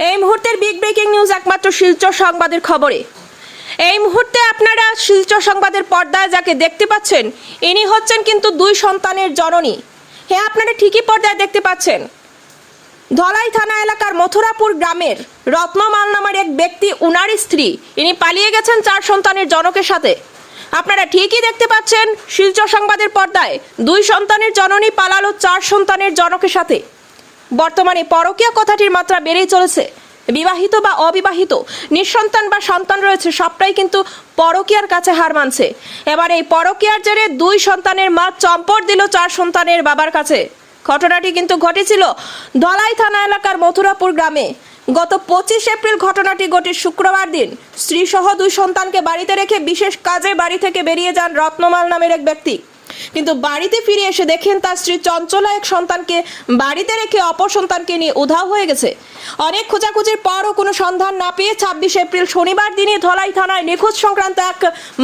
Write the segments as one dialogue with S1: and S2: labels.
S1: এই মুহূর্তের big breaking news একমাত্র শিলচর সংবাদের খবরে। এই মুহূর্তে আপনারা শিলচর সংবাদের পর্দায় যাকে দেখতে পাচ্ছেন ইনি হচ্ছেন কিন্তু দুই সন্তানের জননী। হ্যাঁ, আপনারা ঠিকই পর্দায় দেখতে পাচ্ছেন। ধলাই থানা এলাকার মথুরাপুর গ্রামের রত্নমাল নামের এক ব্যক্তি, উনার স্ত্রী, ইনি পালিয়ে গেছেন 4 সন্তানের জনকের সাথে। আপনারা ঠিকই দেখতে পাচ্ছেন শিলচর সংবাদের পর্দায় দুই সন্তানের জননী পালালো 4 সন্তানের জনকের সাথে। বর্তমানে পরকীয়া কথাটির মাত্রা বেড়েই চলেছে। বিবাহিত বা অবিবাহিত, নিঃসন্তান বা সন্তান রয়েছে, সবটাই কিন্তু পরকীয়ার কাছে হার মানছে। এবার এই পরকীয়ার জেরে দুই সন্তানের মা চম্পট দিল 4 সন্তানের বাবার কাছে। ঘটনাটি কিন্তু ঘটেছিল ধলাই থানা এলাকার মথুরাপুর গ্রামে। গত 25 এপ্রিল ঘটনাটি ঘটে শুক্রবার দিন। স্ত্রী সহ 2 সন্তানকে বাড়িতে রেখে বিশেষ কাজে বাড়ি থেকে বেরিয়ে যান রত্নমাল নামের এক ব্যক্তি। কিন্তু বাড়িতে ফিরে এসে দেখেন তার স্ত্রী চঞ্চলা এক সন্তানকে বাড়িতে রেখে অপর সন্তানকে নিয়ে উধাও হয়ে গেছে। অনেক খোঁজাখুঁজির পরও কোনো সন্ধান না পেয়ে 26 এপ্রিল শনিবার দিনে ধলাই থানায় নিখোঁজ সংক্রান্ত এক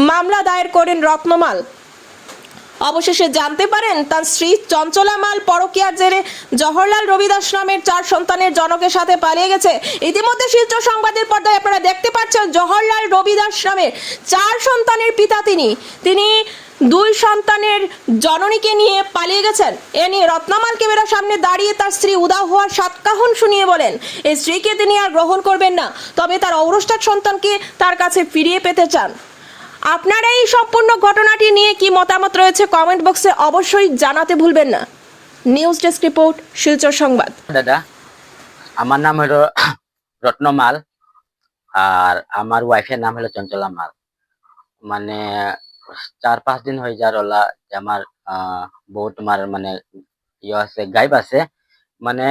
S1: মামলা দায়ের করেন রত্নমাল। অবশেষে জানতে পারেন তার স্ত্রী চঞ্চলা মাল পরকীয়ার জেরে জওহরলাল রবিদাস নামের 4 সন্তানের জনকের সাথে পালিয়ে গেছে। ইতিমধ্যে শিলচর সংবাদের পর্দায় আপনারা দেখতে পাচ্ছেন জওহরলাল রবিদাস নামের 4 সন্তানের পিতা তিনি 2 সন্তানের জননীকে নিয়ে পালিয়ে গেছেন। এ নিয়ে রত্নমাল ক্যামেরার সামনে দাঁড়িয়ে তার স্ত্রী উধাও হওয়ার সাতকাহন শুনিয়ে বলেন এই স্ত্রীকে তিনি আর গ্রহণ করবেন না, তবে তার ঔরসটাক সন্তানকে তার কাছে ফিরিয়ে পেতে চান। আপনারা এই সম্পূর্ণ ঘটনাটি নিয়ে কি মতামত রয়েছে কমেন্ট বক্সে অবশ্যই জানাতে ভুলবেন না। নিউজ ডেস্ক রিপোর্ট, শিলচর সংবাদ।
S2: দাদা, আমার নাম হলো রত্নমাল আর আমার ওয়াইফের নাম হলো চঞ্চলা মাল। মানে 4-5 দিন হয়ে যার ওলা যে আমার বউ তোমার মানে আছে গাইব আছে, মানে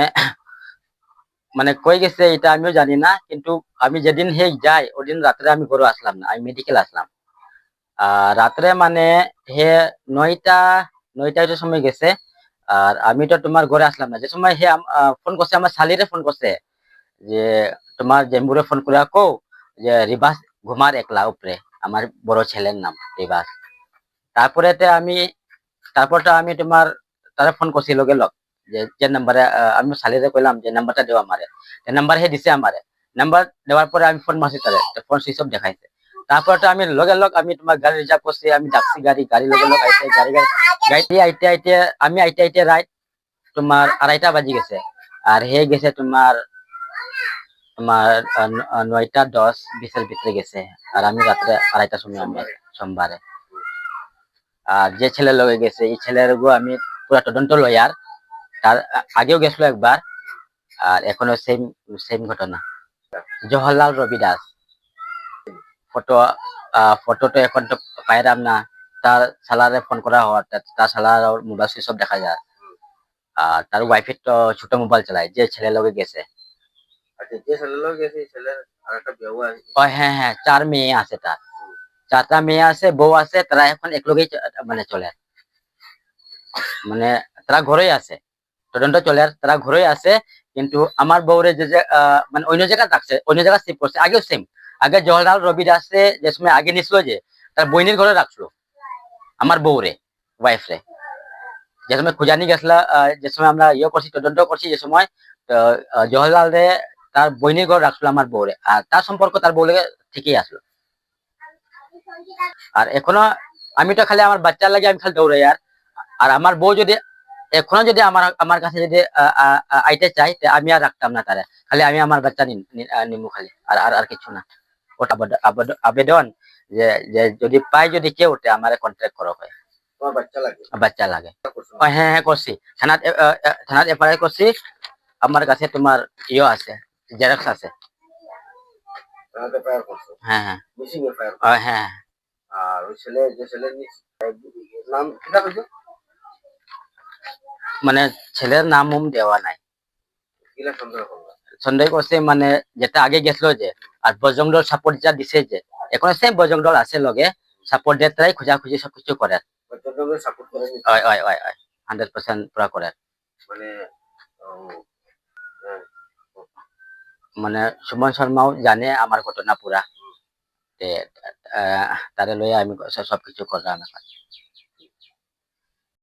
S2: মানে কই গেছে এটা আমিও জানি না। কিন্তু আমি যেদিন হে যাই ওদিন রাত্রে আমি ঘরে আসলাম না, আমি মেডিকেল আসলাম। রাত্রে মানে হে 9টার সময় গেছে আর আমি তো তোমার ঘরে আসলাম না। যে সময় হে ফোন করছে, আমার শালিরে ফোন করছে যে তোমার জেম্বুরে ফোন করে কো যে রিবাস ঘুমার একলা উপরে, আমার বড় ছেলের নাম রিবাস। তারপরটা আমি তোমার তারা ফোন করছি লগে লগ যে নাম্বারে আমি শালিরে কইলাম যে নাম্বারটা দেওয়া আমারে, নাম্বার হে দিছে আমারে। নাম্বার দেওয়ার পরে আমি ফোন মারছি তারে, ফোন সুইচ অফ দেখাইছে। তারপরটা আমি লগে লগ আমি তোমার গাড়ি রিজার্ভ করছি, আমি ডাকছি গাড়ি লগে লগ আইতে গাড়ি আইতে রাইট তোমার 2:30 বাজি গেছে। আর হে গেছে তোমার তোমার 9:10-20 ভিতরে গেছে। আর আমি রাত্রে 2:30টার সময় আমি সোমবারে। আর যে ছেলে লগে গেছে এই ছেলের আমি পুরা তদন্ত লয়ার, তার আগেও গেছিল একবার আর এখনো সেম সেম ঘটনা। জওহরলাল রবি দাস। ফটো তো এখন তো পাইরাম না, তার সালারে ফোন করা হওয়ার, তার সালার মোবাইল সুইচ অফ দেখা যায়। আর তার ওয়াইফের তো ছোট মোবাইল চালায় যে ছেলে লগে গেছে। হ্যাঁ হ্যাঁ, 4 মেয়ে আছে, তার 4টা মেয়ে আছে, বউ আছে, তারা এখন একলগেই মানে চলে, মানে তারা ঘরেই আছে, তদন্ত চলে, তারা ঘরেই আছে। কিন্তু আমার বউরে যে মানে অন্য জায়গা থাকছে, অন্য জায়গা শিফট করছে। আগেও সেম, আগে জওহরলাল রবি দাসে যে সময় আগে নিছিল যে তার বইনের ঘরে রাখছিল আমার বউরে, ওয়াইফ রে। যে সময় খুঁজানি গেছিল, যে সময় আমরা করছি, তদন্ত করছি, যে সময় জওহরলাল রে তার বইনের ঘরে রাখছিল আমার বউরে। আর তার সম্পর্ক তার বউ লেগে ঠিকই আসলো। আর এখনো আমি তো খালি আমার বাচ্চার লাগে আমি খালি দৌড়াই। আর আমার বউ যদি এখনো যদি আমার কাছে যদি আইতে চাই আমি আর রাখতাম না তারে, খালি আমি আমার বাচ্চা নিমু খালি, আর আর কিছু না। ওটা আবেদন যে যদি পাই, যদি কেউ আমার কন্ট্যাক্ট করো হয়, বাচ্চা লাগে। হ্যাঁ হ্যাঁ করছি, থানাত এফআইআর করছি। আমার কাছে তোমার আছে, জেরক্স আছে। হ্যাঁ হ্যাঁ হ্যাঁ। আর ওই ছেলে যে ছেলের নাম কিটা কইছো, মানে ছেলের নাম দেওয়া নাই। সন্দেহ করছে মানে যেটা আগে গেছিল যে, আর বজরং দল সাপোর্ট যা দিছে যে, এখন সেম বজরং দল আছে লগে, সাপোর্ট দিয়ে তাই খোঁজাখুঁজি সবকিছু করে। 100% পুরা করে। মানে সুমন শর্মাও জানে আমার ঘটনা পুরা, তারে লইয়া আমি সবকিছু করলাম।